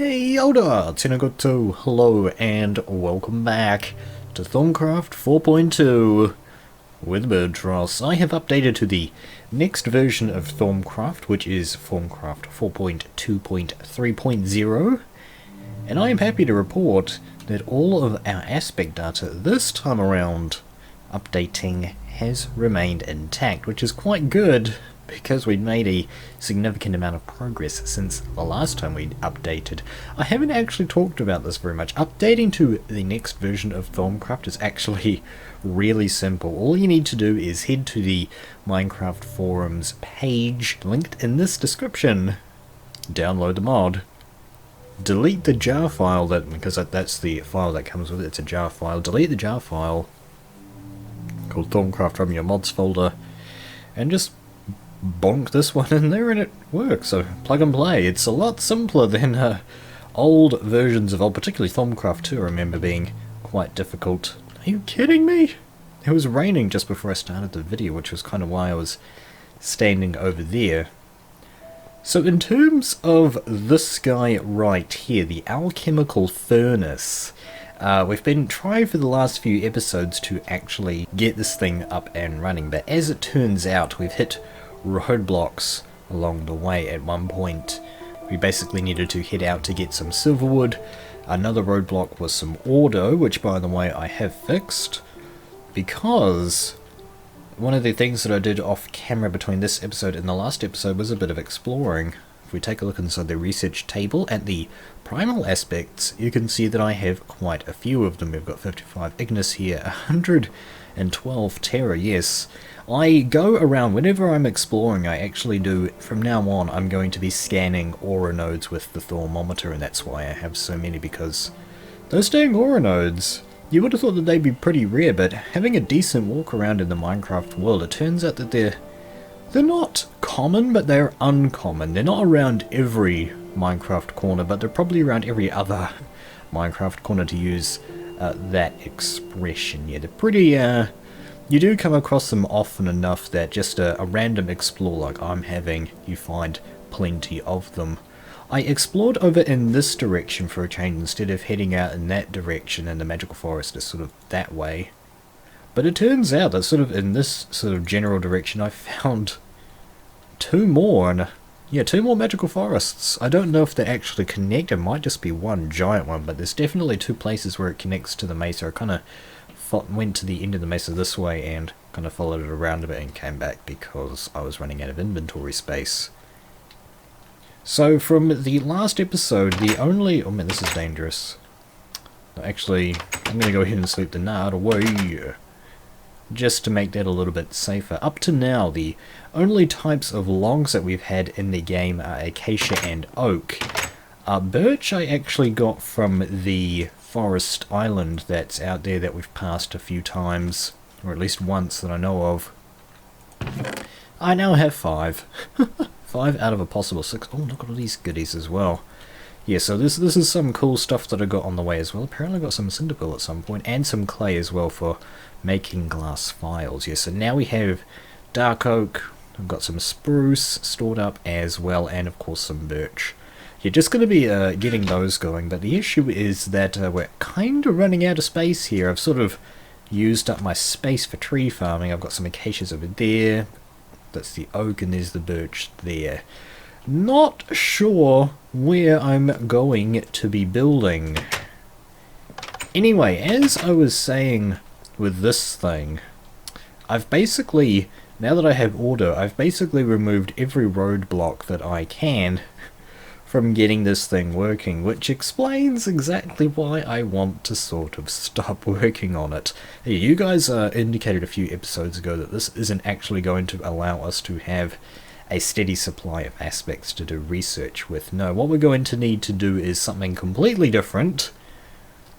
Hey Yoda, Tenagoto, hello and welcome back to Thaumcraft 4.2 with Birdtross. I have updated to the next version of Thaumcraft, which is Thaumcraft 4.2.3.0, and I am happy to report that all of our aspect data this time around updating has remained intact, which is quite good because we'd made a significant amount of progress since the last time we'd updated. I haven't actually talked about this very much. Updating to the next version of Thaumcraft is actually really simple. All you need to do is head to the Minecraft forums page linked in this description, download the mod, delete the jar file, because that's the file that comes with it, it's a jar file, delete the jar file called Thaumcraft from your mods folder, and just bonk this one in there and it works. So plug and play. It's a lot simpler than old versions of particularly Thaumcraft 2 I remember being quite difficult. Are you kidding me? It was raining just before I started the video, which was kind of why I was standing over there. So in terms of this guy right here, the alchemical furnace, we've been trying for the last few episodes to actually get this thing up and running, but as it turns out we've hit roadblocks along the way. At one point we basically needed to head out to get some silverwood. Another roadblock was some auto, which by the way I have fixed, because one of the things that I did off camera between this episode and the last episode was a bit of exploring. If we take a look inside the research table at the primal aspects, you can see that I have quite a few of them. We've got 55 Ignis here, 112 Terra, yes. I go around, whenever I'm exploring, I actually do, from now on, I'm going to be scanning aura nodes with the thermometer, and that's why I have so many, because those dang aura nodes, you would have thought that they'd be pretty rare, but having a decent walk around in the Minecraft world, it turns out that they're not common, but they're uncommon. They're not around every Minecraft corner, but they're probably around every other Minecraft corner, to use that expression. Yeah, they're pretty, you do come across them often enough that just a random explore like I'm having, you find plenty of them. I explored over in this direction for a change instead of heading out in that direction, and the magical forest is sort of that way. But it turns out that sort of in this sort of general direction I found two more, and yeah, two more magical forests. I don't know if they actually connect, it might just be one giant one, but there's definitely two places where it connects to the mesa. I kind of went to the end of the mesa this way and kind of followed it around a bit and came back because I was running out of inventory space. So from the last episode, the only... oh man, this is dangerous. Actually, I'm going to go ahead and sleep the night away, just to make that a little bit safer. Up to now, the only types of logs that we've had in the game are acacia and oak. Birch I actually got from the forest island that's out there that we've passed a few times, or at least once that I know of. I now have 5. 5 out of a possible 6. Oh, look at all these goodies as well. Yeah, so this is some cool stuff that I got on the way as well. Apparently I got some cinderbill at some point, and some clay as well for making glass files. Yeah, so now we have dark oak, I've got some spruce stored up as well, and of course some birch. You're just going to be getting those going, but the issue is that we're kind of running out of space here. I've sort of used up my space for tree farming. I've got some acacias over there, that's the oak, and there's the birch there. Not sure where I'm going to be building. Anyway, as I was saying with this thing, I've basically, now that I have order, I've basically removed every roadblock that I can from getting this thing working, which explains exactly why I want to sort of stop working on it. You guys indicated a few episodes ago that this isn't actually going to allow us to have a steady supply of aspects to do research with. No, what we're going to need to do is something completely different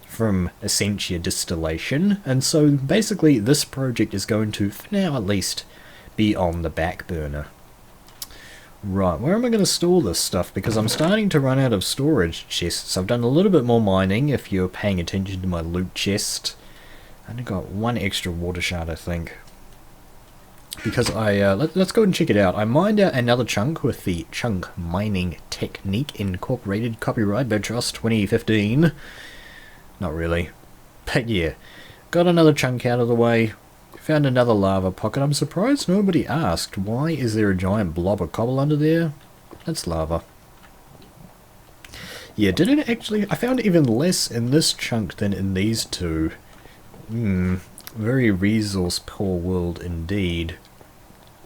from Essentia distillation, and so basically this project is going to, for now at least, be on the back burner. Right, where am I going to store this stuff? Because I'm starting to run out of storage chests. I've done a little bit more mining, if you're paying attention to my loot chest. I only got one extra water shard, I think. because let's go and check it out. I mined out another chunk with the chunk mining technique incorporated, copyright Birdtross 2015. Not really, but yeah, got another chunk out of the way. Found another lava pocket. I'm surprised nobody asked, why is there a giant blob of cobble under there? That's lava. Yeah, did it actually... I found even less in this chunk than in these two. Very resource poor world indeed.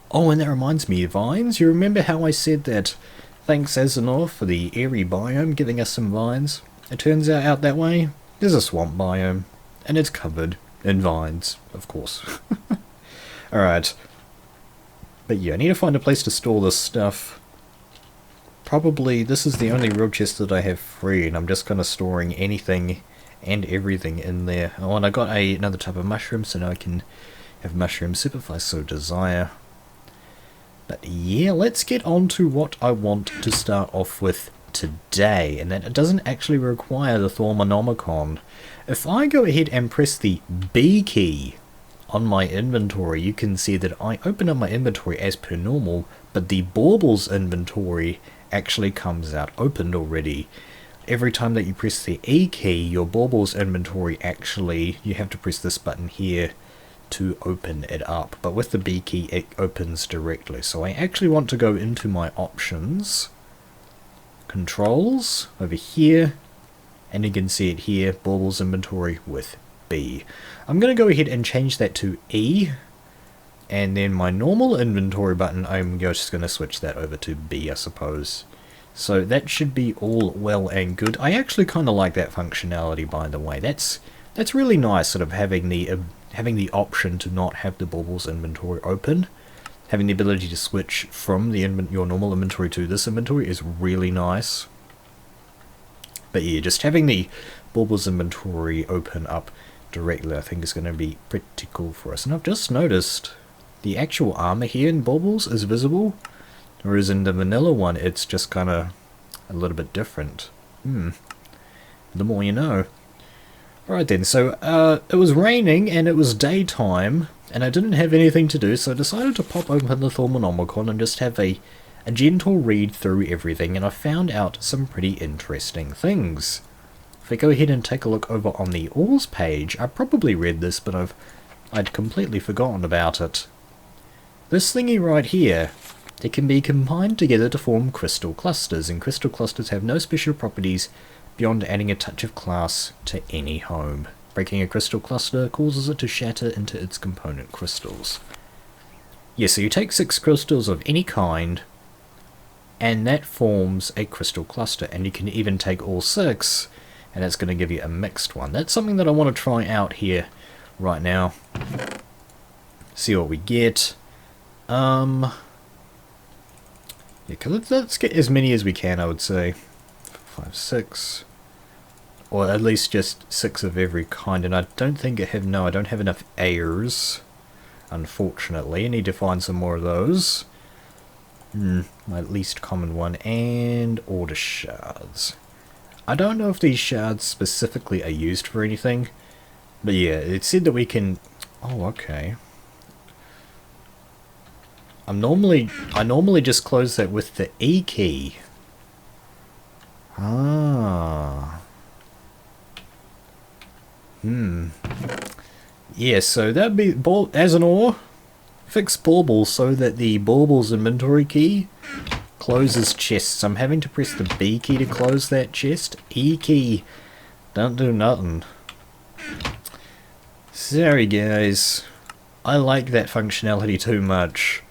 Oh, and that reminds me, vines? You remember how I said that thanks Azanor for the airy biome giving us some vines? It turns out that way, there's a swamp biome, and it's covered in vines, of course. Alright. But yeah, I need to find a place to store this stuff. Probably this is the only real chest that I have free, and I'm just kind of storing anything and everything in there. Oh, and I got another type of mushroom, so now I can have mushroom soup if I so desire. But yeah, let's get on to what I want to start off with today, and that it doesn't actually require the Thaumonomicon. If I go ahead and press the B key on my inventory, you can see that I open up my inventory as per normal, but the baubles inventory actually comes out opened already. Every time that you press the E key, your baubles inventory actually, you have to press this button here to open it up, but with the B key it opens directly. So I actually want to go into my options, controls, over here, and you can see it here, baubles inventory with B. I'm going to go ahead and change that to E, and then my normal inventory button, I'm just going to switch that over to B, I suppose. So that should be all well and good. I actually kind of like that functionality, by the way. That's really nice, sort of having the option to not have the baubles inventory open. Having the ability to switch from your normal inventory to this inventory is really nice. But yeah, just having the baubles inventory open up directly I think is going to be pretty cool for us. And I've just noticed the actual armor here in baubles is visible, whereas in the vanilla one it's just kind of a little bit different. The more you know. Alright then, so it was raining and it was daytime and I didn't have anything to do, so I decided to pop open the Thaumonomicon and just have a gentle read through everything, and I found out some pretty interesting things. If I go ahead and take a look over on the ores page, I probably read this, but I'd completely forgotten about it. This thingy right here, they can be combined together to form crystal clusters, and crystal clusters have no special properties beyond adding a touch of class to any home. Breaking a crystal cluster causes it to shatter into its component crystals. Yeah, so you take 6 crystals of any kind, and that forms a crystal cluster, and you can even take all 6, and it's going to give you a mixed one. That's something that I want to try out here right now. See what we get. Yeah, let's get as many as we can, I would say. 5, 6, or at least just 6 of every kind. And I don't think I don't have enough airs, unfortunately. I need to find some more of those. My least common one, and order shards. I don't know if these shards specifically are used for anything, but yeah, it said that we can... Oh, okay. I normally just close that with the E key. Ah. Yeah, so that'd be as an ore. Fix baubles so that the baubles inventory key closes chests. I'm having to press the B key to close that chest. E key don't do nothing. Sorry guys, I like that functionality too much.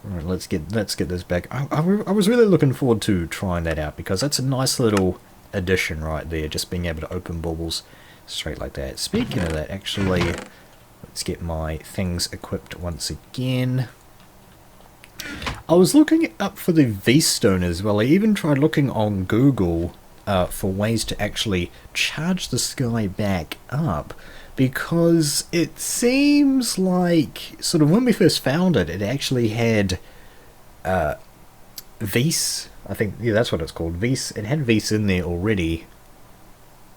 Alright, let's get this back. I was really looking forward to trying that out, because that's a nice little addition right there, just being able to open baubles straight like that. Speaking of that, actually, let's get my things equipped once again. I was looking up for the V-Stone as well. I even tried looking on Google for ways to actually charge the sky back up, because it seems like, sort of when we first found it, it actually had Vis, I think, yeah, that's what it's called, Vis. It had Vis in there already,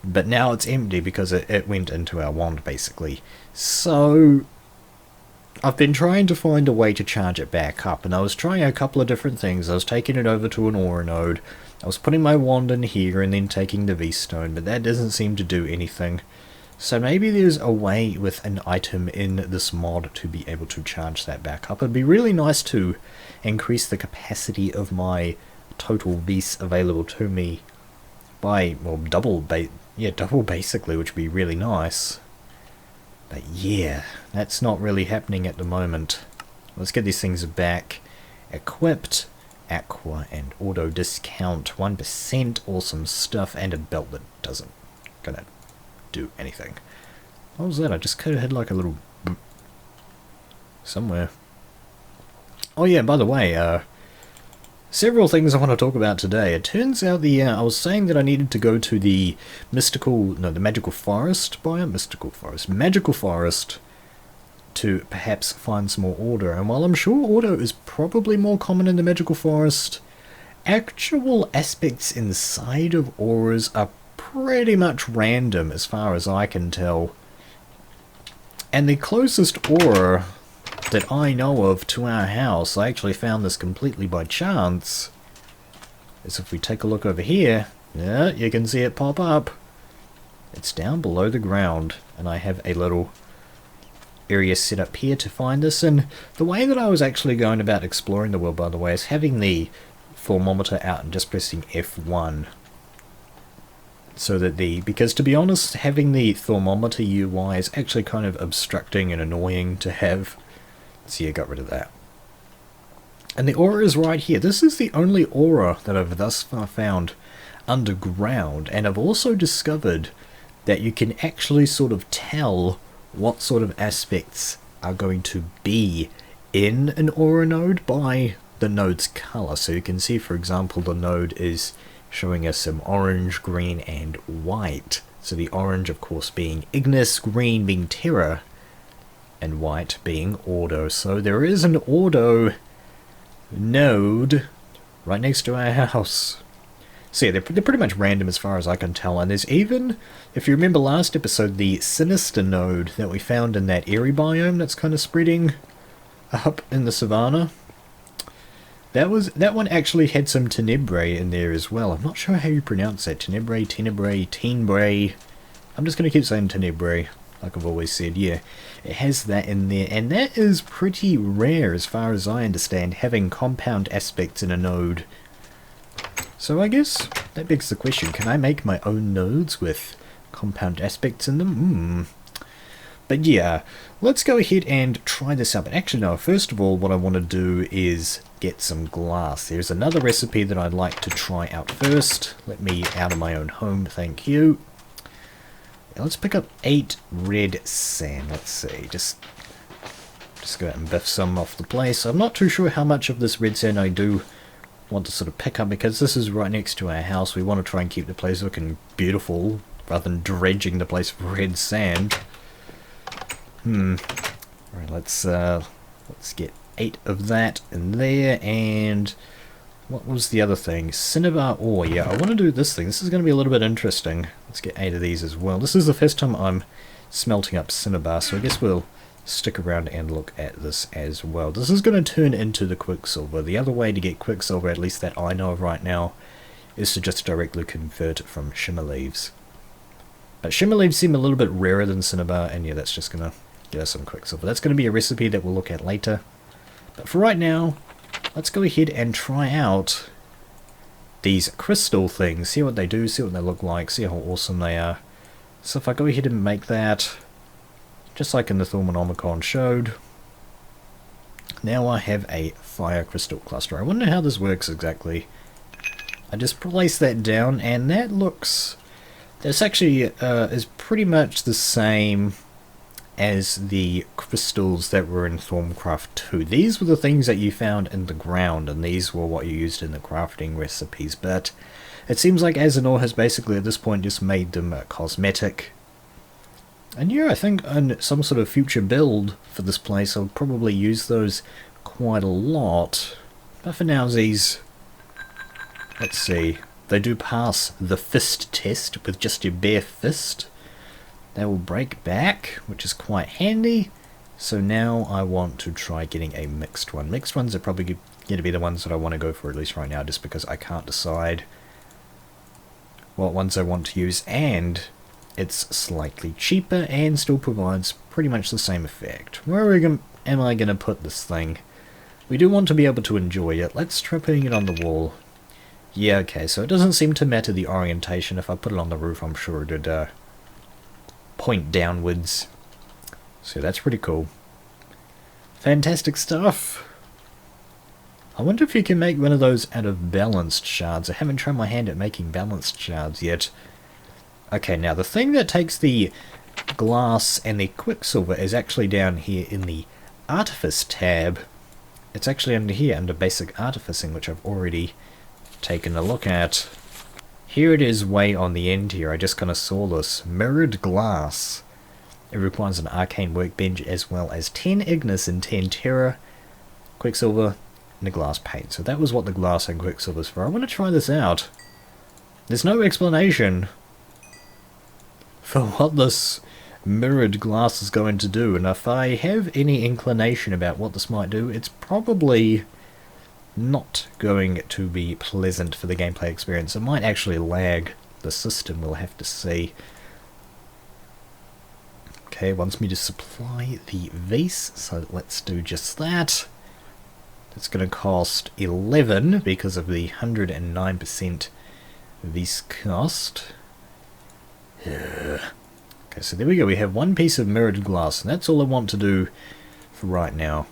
but now it's empty because it went into our wand, basically. So I've been trying to find a way to charge it back up, and I was trying a couple of different things. I was taking it over to an ore node, I was putting my wand in here and then taking the V-stone, but that doesn't seem to do anything. So maybe there's a way with an item in this mod to be able to charge that back up. It'd be really nice to increase the capacity of my total Vs available to me by, well, double basically, which would be really nice. But yeah, that's not really happening at the moment. Let's get these things back. Equipped, aqua, and auto discount 1%, awesome stuff, and a belt that doesn't gonna do anything. What was that? I just kind of had like a little boop somewhere. Oh yeah, by the way, several things I want to talk about today. It turns out I was saying that I needed to go to the magical forest biome, magical forest, to perhaps find some more order. And while I'm sure order is probably more common in the magical forest, actual aspects inside of auras are pretty much random as far as I can tell. And the closest aura that I know of to our house, I actually found this completely by chance, is if we take a look over here, yeah, you can see it pop up. It's down below the ground, and I have a little area set up here to find this. And the way that I was actually going about exploring the world, by the way, is having the thermometer out and just pressing F1. So that because to be honest, having the thermometer UI is actually kind of obstructing and annoying to have. So yeah, got rid of that. And the aura is right here. This is the only aura that I've thus far found underground, and I've also discovered that you can actually sort of tell what sort of aspects are going to be in an aura node by the node's color. So you can see, for example, the node is showing us some orange, green, and white. So the orange, of course, being Ignis, green being Terra, and white being Ordo. So there is an Ordo node right next to our house. So yeah, they're pretty much random as far as I can tell. And there's even, if you remember last episode, the Sinister node that we found in that Airy biome that's kind of spreading up in the savannah. That one actually had some Tenebrae in there as well. I'm not sure how you pronounce that. Tenebrae, Tenebrae. I'm just going to keep saying Tenebrae, like I've always said. Yeah, it has that in there, and that is pretty rare as far as I understand, having compound aspects in a node. So I guess that begs the question, can I make my own nodes with compound aspects in them? But yeah, let's go ahead and try this out. But actually no, first of all, what I want to do is get some glass. There's another recipe that I'd like to try out first. Let me out of my own home, thank you. Now let's pick up 8 red sand. Let's see, just go out and biff some off the place. I'm not too sure how much of this red sand I do want to sort of pick up, because this is right next to our house. We want to try and keep the place looking beautiful rather than dredging the place for red sand. Alright, let's get 8 of that in there. And what was the other thing? Cinnabar ore. Yeah, I want to do this thing. This is going to be a little bit interesting. Let's get 8 of these as well. This is the first time I'm smelting up cinnabar, so I guess we'll stick around and look at this as well. This is going to turn into the quicksilver. The other way to get quicksilver, at least that I know of right now, is to just directly convert it from shimmer leaves. But shimmer leaves seem a little bit rarer than cinnabar, and yeah, that's just going to get us some quicksilver. That's going to be a recipe that we'll look at later. But for right now, let's go ahead and try out these crystal things. See what they do, see what they look like, see how awesome they are. So if I go ahead and make that, just like in the Thaumcraft showed, now I have a fire crystal cluster. I wonder how this works exactly. I just place that down, and that looks... This actually is pretty much the same as the crystals that were in Thaumcraft 2. These were the things that you found in the ground, and these were what you used in the crafting recipes, but it seems like Azanor has basically at this point just made them cosmetic. And yeah, I think in some sort of future build for this place I'll probably use those quite a lot. But for now, these, let's see, they do pass the fist test with just your bare fist. They will break back, which is quite handy. So now I want to try getting a mixed one. Mixed ones are probably going to be the ones that I want to go for, at least right now, just because I can't decide what ones I want to use, and it's slightly cheaper and still provides pretty much the same effect. Where am I going to put this thing? We do want to be able to enjoy it. Let's try putting it on the wall. Yeah, okay, so it doesn't seem to matter the orientation. If I put it on the roof, I'm sure it would point downwards. So that's pretty cool. Fantastic stuff. I wonder if you can make one of those out of balanced shards. I haven't tried my hand at making balanced shards yet. Okay, now the thing that takes the glass and the quicksilver is actually down here in the Artifice tab. It's actually under here, under Basic Artificing, which I've already taken a look at. Here it is way on the end here. I just kind of saw this. Mirrored glass. It requires an arcane workbench as well as 10 Ignis and 10 Terra, quicksilver, and a glass paint. So that was what the glass and quicksilver is for. I want to try this out. There's no explanation for what this mirrored glass is going to do, and if I have any inclination about what this might do, it's probably not going to be pleasant for the gameplay experience. It might actually lag the system, we'll have to see. Okay, it wants me to supply the vase, so let's do just that. It's going to cost 11 because of the 109% vase cost. Okay, so there we go. We have one piece of mirrored glass, and that's all I want to do for right now.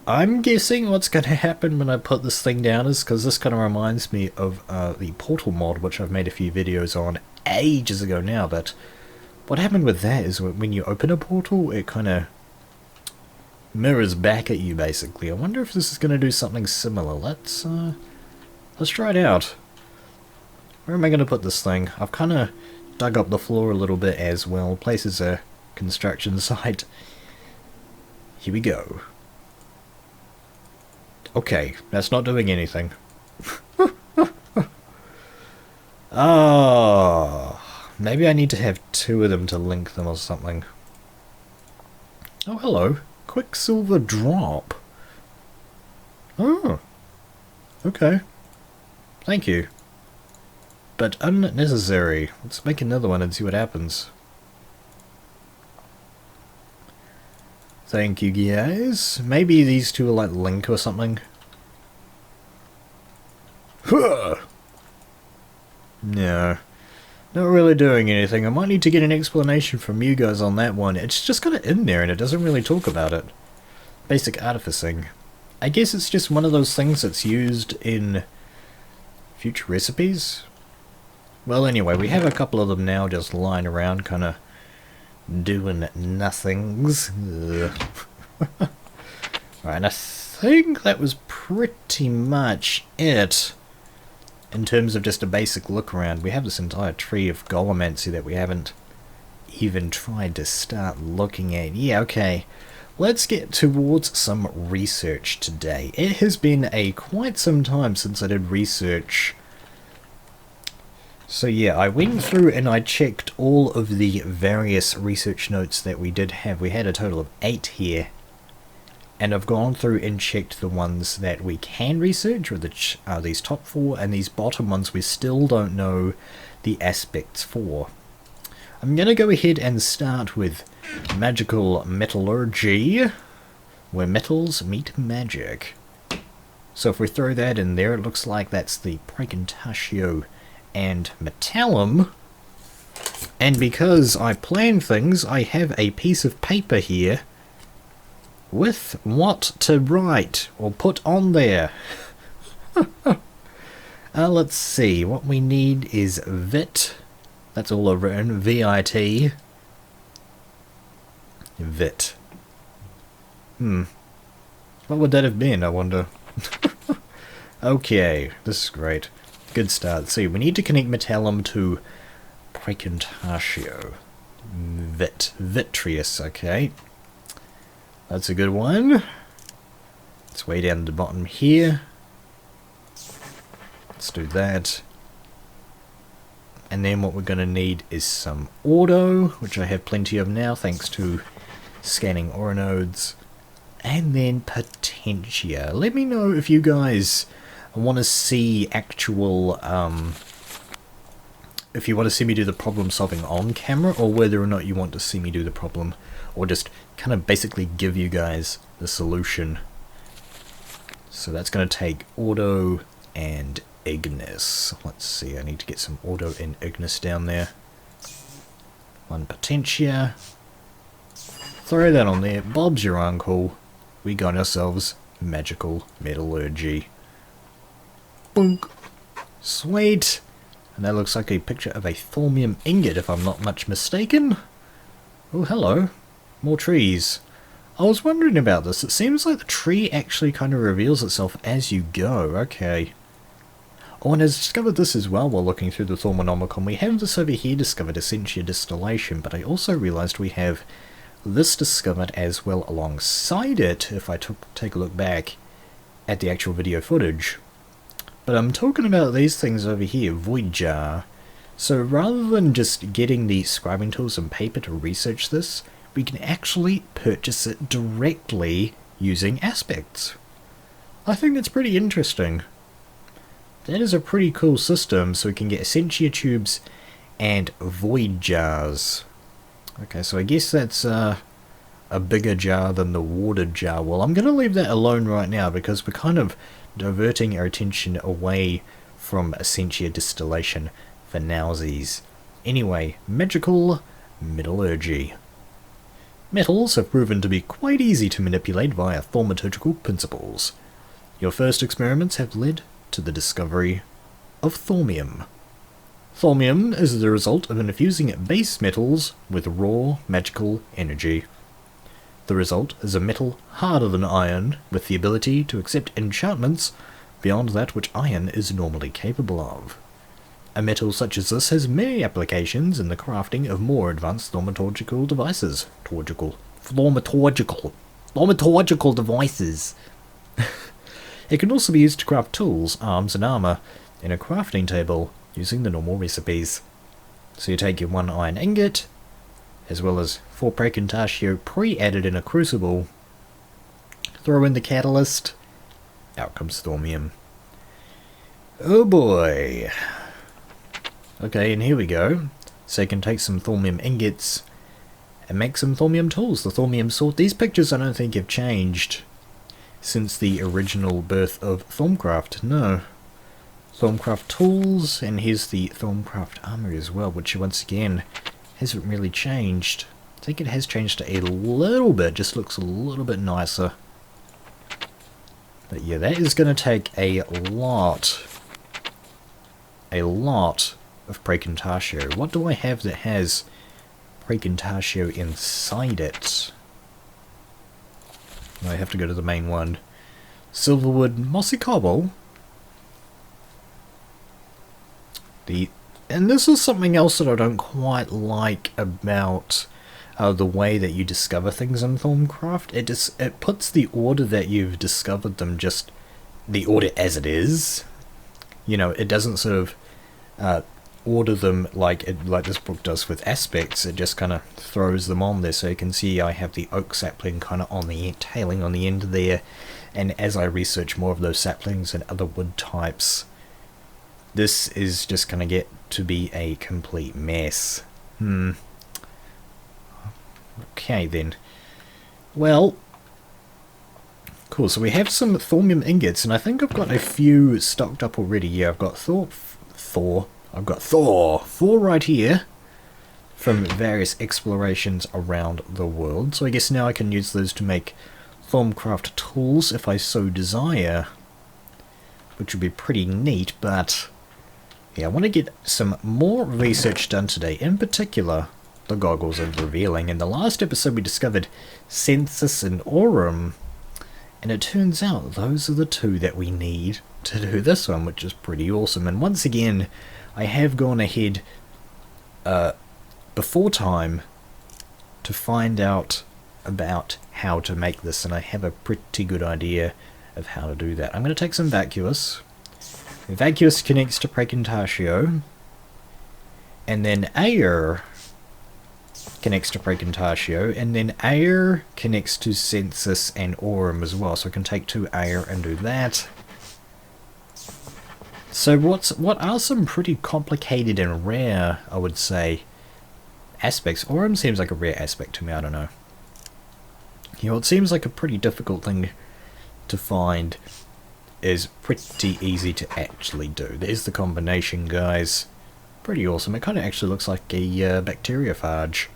I'm guessing what's going to happen when I put this thing down is, because this kind of reminds me of the Portal mod, which I've made a few videos on ages ago now, but what happened with that is when you open a portal, it kind of mirrors back at you, basically. I wonder if this is going to do something similar. Let's try it out. Where am I going to put this thing? I've kind of dug up the floor a little bit as well. Place is a construction site. Here we go. Okay, that's not doing anything. Oh, maybe I need to have two of them to link them or something. Oh, hello. Quicksilver drop. Oh, okay. Thank you. But unnecessary. Let's make another one and see what happens. Thank you, guys. Maybe these two are like link or something. Huh. No. Not really doing anything. I might need to get an explanation from you guys on that one. It's just kind of in there and it doesn't really talk about it. Basic artificing. I guess it's just one of those things that's used in future recipes. Well, anyway, we have a couple of them now just lying around, kind of doing nothings. Alright, and I think that was pretty much it in terms of just a basic look around. We have this entire tree of Golemancy that we haven't even tried to start looking at. Yeah, okay. Let's get towards some research today. It has been quite some time since I did research. So yeah, I went through and I checked all of the various research notes that we did have. We had a total of 8 here. And I've gone through and checked the ones that we can research, or these top 4, and these bottom ones we still don't know the aspects for. I'm going to go ahead and start with magical metallurgy, where metals meet magic. So if we throw that in there, it looks like that's the Praecantatio and Metallum. And because I plan things, I have a piece of paper here with what to write or put on there. Let's see, what we need is VIT. That's all I've written, VIT. VIT. What would that have been, I wonder? Okay, this is great. Good start. See, we need to connect Metallum to Praecantatio. Vitreous, okay. That's a good one. It's way down the bottom here. Let's do that. And then what we're going to need is some auto, which I have plenty of now thanks to scanning aura nodes. And then potentia. Let me know if you guys want to see actual, if you want to see me do the problem solving on camera, or whether or not you want to see me do the problem, or just kind of basically give you guys the solution. So that's going to take auto and Ignis. Let's see, I need to get some auto and Ignis down there. One potentia. Throw that on there. Bob's your uncle. We got ourselves magical metallurgy. Boonk. Sweet. And that looks like a picture of a thaumium ingot, if I'm not much mistaken. Oh, hello. More trees. I was wondering about this. It seems like the tree actually kind of reveals itself as you go. Okay. Oh, and I discovered this as well while looking through the Thaumonomicon. We have this over here discovered, Essentia Distillation, but I also realized we have this discovered as well alongside it, if I take a look back at the actual video footage. But I'm talking about these things over here, Void Jar. So rather than just getting the scribing tools and paper to research this, we can actually purchase it directly using aspects. I think that's pretty interesting. That is a pretty cool system, so we can get Essentia Tubes and Void Jars. Okay, so I guess that's a bigger jar than the water jar. Well, I'm going to leave that alone right now because we're kind of diverting our attention away from Essentia Distillation for nowsies. Anyway, magical metallurgy. Metals have proven to be quite easy to manipulate via thaumaturgical principles. Your first experiments have led to the discovery of thaumium. Thaumium is the result of infusing base metals with raw magical energy. The result is a metal harder than iron, with the ability to accept enchantments beyond that which iron is normally capable of. A metal such as this has many applications in the crafting of more advanced thaumaturgical devices. Thaumaturgical devices. It can also be used to craft tools, arms, and armor in a crafting table using the normal recipes. So you take your 1 iron ingot, as well as 4 Praecontatio pre-added in a crucible, throw in the catalyst, out comes thaumium. Oh boy! Okay, and here we go. So you can take some thaumium ingots and make some thaumium tools. The thaumium sword. These pictures I don't think have changed since the original birth of Thaumcraft. No. Thaumcraft tools, and here's the Thaumcraft armor as well, which once again hasn't really changed. I think it has changed a little bit, just looks a little bit nicer. But yeah, that is going to take a lot of Praecontatio. What do I have that has Praecontatio inside it? I have to go to the main one. Silverwood, mossy cobble. And this is something else that I don't quite like about the way that you discover things in Thaumcraft. It puts the order that you've discovered them, just the order as it is. You know, it doesn't sort of order them like this book does with aspects. It just kind of throws them on there. So you can see I have the oak sapling kind of on the tailing on the end there, and as I research more of those saplings and other wood types, this is just going to get to be a complete mess. Okay then. Well, cool. So we have some thaumium ingots, and I think I've got a few stocked up already. Yeah, I've got Thor right here from various explorations around the world. So I guess now I can use those to make Thaumcraft tools if I so desire, which would be pretty neat. But yeah, I want to get some more research done today. In particular, the goggles of revealing. In the last episode we discovered Sensus and Aurum, and it turns out those are the 2 that we need to do this one, which is pretty awesome. And once again, I have gone ahead before time to find out about how to make this, and I have a pretty good idea of how to do that. I'm going to take some Vacuous. Vacuous connects to Praecontatio, and then air connects to Precontatio, and then air connects to Census and Aurum as well, so I can take 2 air and do that. So what are some pretty complicated and rare, I would say, aspects? Aurum seems like a rare aspect to me, I don't know. You know, it seems like a pretty difficult thing to find is pretty easy to actually do. There's the combination, guys. Pretty awesome. It kind of actually looks like a bacteriophage.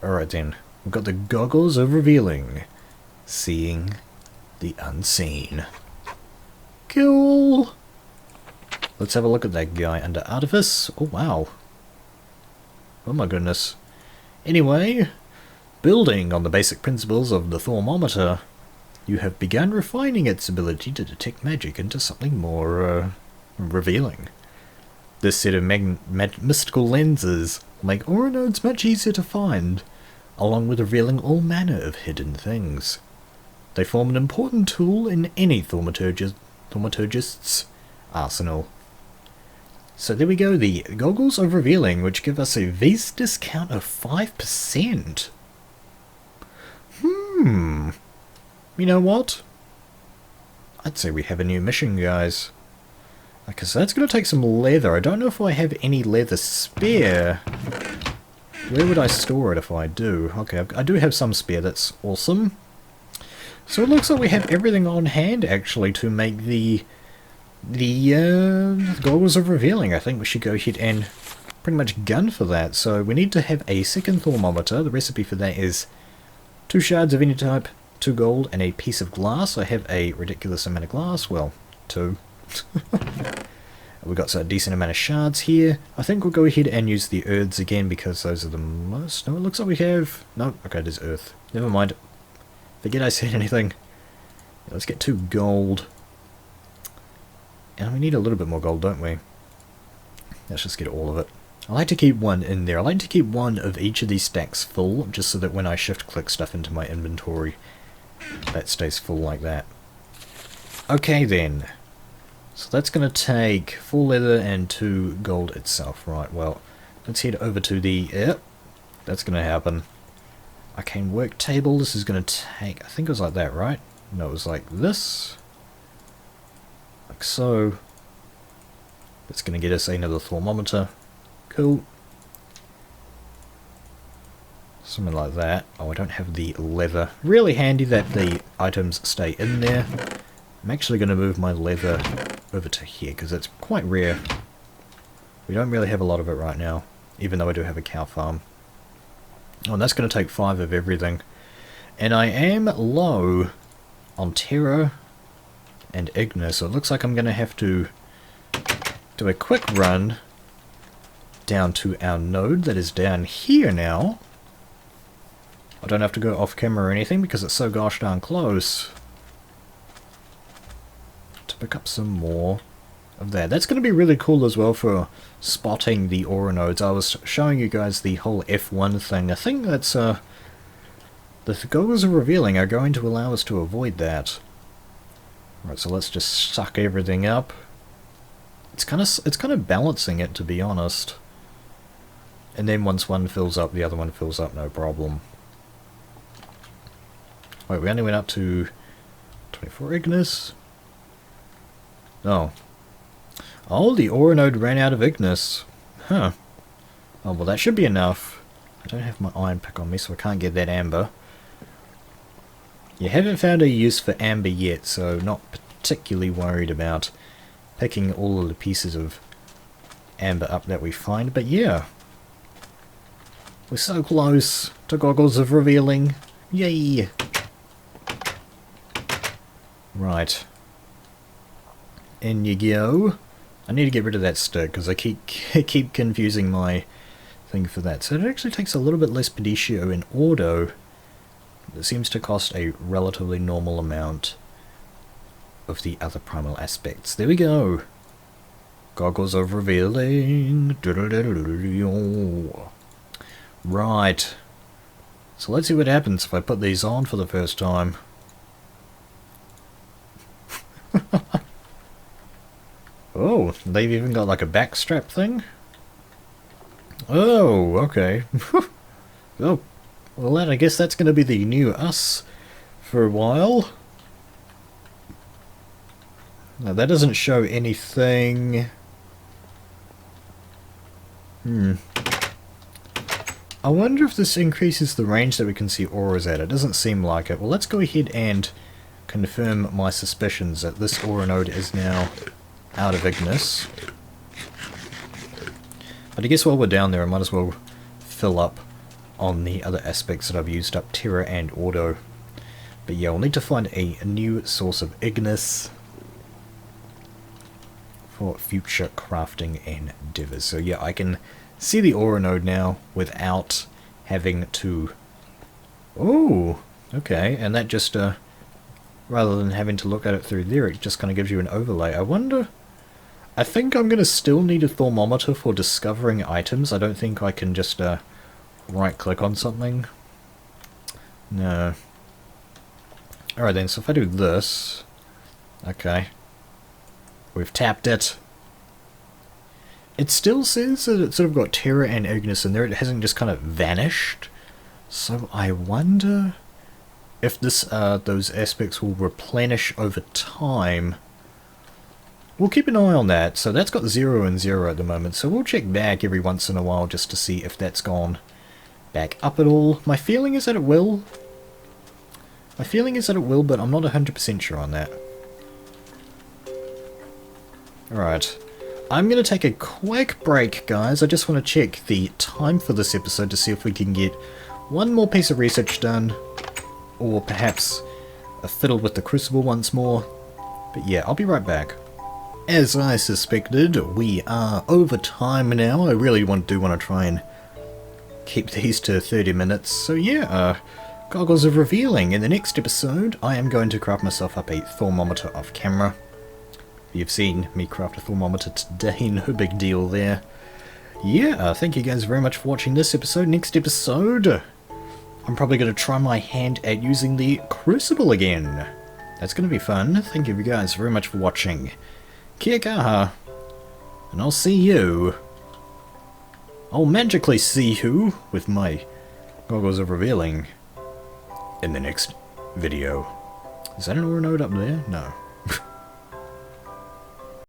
Alright then, we've got the goggles of revealing. Seeing the unseen. Cool! Let's have a look at that guy under Artifice. Oh wow. Oh my goodness. Anyway, building on the basic principles of the Thermometer, you have begun refining its ability to detect magic into something more revealing. This set of mystical lenses will make aura nodes much easier to find, along with revealing all manner of hidden things. They form an important tool in any thaumaturgist's arsenal. So there we go, the goggles of revealing, which give us a V's discount of 5%. You know what? I'd say we have a new mission, guys. Okay, so that's going to take some leather. I don't know if I have any leather spare. Where would I store it if I do? Okay, I do have some spare. That's awesome. So it looks like we have everything on hand, actually, to make the goggles of revealing. I think we should go ahead and pretty much gun for that. So we need to have a second thermometer. The recipe for that is 2 shards of any type, 2 gold, and a piece of glass. I have a ridiculous amount of glass. Well, 2. We've got a decent amount of shards here. I think we'll go ahead and use the earths again because those are the most... No, it looks like we have... No, okay, there's earth. Never mind. Forget I said anything. Let's get 2 gold. And we need a little bit more gold, don't we? Let's just get all of it. I like to keep 1 in there. I like to keep 1 of each of these stacks full, just so that when I shift-click stuff into my inventory, that stays full like that. Okay then. So that's going to take 4 leather and 2 gold itself. Right, well, let's head over to the... Yep, that's going to happen. Arcane work table. This is going to take... I think it was like that, right? No, it was like this. Like so. That's going to get us another thermometer. Cool. Something like that. Oh, I don't have the leather. Really handy that the items stay in there. I'm actually going to move my leather over to here because it's quite rare. We don't really have a lot of it right now, even though I do have a cow farm. Oh, and that's going to take 5 of everything. And I am low on Terra and Ignis, so it looks like I'm going to have to do a quick run down to our node that is down here now. I don't have to go off camera or anything because it's so gosh darn close. To pick up some more of that. That's going to be really cool as well for spotting the aura nodes. I was showing you guys the whole F1 thing. I think that's the goggles of revealing are going to allow us to avoid that. Right, so let's just suck everything up. It's kind of balancing it, to be honest. And then once one fills up, the other one fills up, no problem. Wait, we only went up to 24 Ignis. Oh. Oh, the aura node ran out of Ignis. Huh. Oh, well that should be enough. I don't have my iron pick on me, so I can't get that amber. You haven't found a use for amber yet, so not particularly worried about picking all of the pieces of amber up that we find, but yeah. We're so close to goggles of revealing. Yay! Right. In you go. I need to get rid of that stick because I keep confusing my thing for that. So it actually takes a little bit less Pedicio in Auto. It seems to cost a relatively normal amount of the other primal aspects. There we go. Goggles of revealing. Right. So let's see what happens if I put these on for the first time. Oh, they've even got like a backstrap thing. Oh, okay. Oh, well then I guess that's going to be the new us for a while. Now that doesn't show anything. I wonder if this increases the range that we can see auras at. It doesn't seem like it. Well, let's go ahead and confirm my suspicions that this aura node is now out of Ignis. But I guess while we're down there, I might as well fill up on the other aspects that I've used up, Terra and Auto. But yeah, we'll need to find a new source of Ignis for future crafting endeavors. So yeah, I can see the aura node now without having to... Oh, okay, and that just, rather than having to look at it through there, it just kind of gives you an overlay. I wonder... I think I'm going to still need a thermometer for discovering items. I don't think I can just, right-click on something. No. Alright then, so if I do this... Okay. We've tapped it. It still says that it's sort of got Terra and Ignis in there. It hasn't just kind of vanished. So I wonder if this those aspects will replenish over time. We'll keep an eye on that. So that's got 0 and 0 at the moment. So we'll check back every once in a while just to see if that's gone back up at all. My feeling is that it will. My feeling is that it will, but I'm not 100% sure on that. Alright. I'm going to take a quick break, guys. I just want to check the time for this episode to see if we can get one more piece of research done, or perhaps fiddle with the crucible once more. But yeah, I'll be right back. As I suspected, we are over time now. I really want to try and keep these to 30 minutes. So yeah, Goggles of Revealing. In the next episode, I am going to craft myself up a thermometer off camera. You've seen me craft a thermometer today, no big deal there. Yeah, thank you guys very much for watching this episode. Next episode, I'm probably going to try my hand at using the crucible again. That's going to be fun. Thank you guys very much for watching. Kia kaha. And I'll see you. I'll magically see you with my Goggles of Revealing in the next video. Is that an aura node up there? No.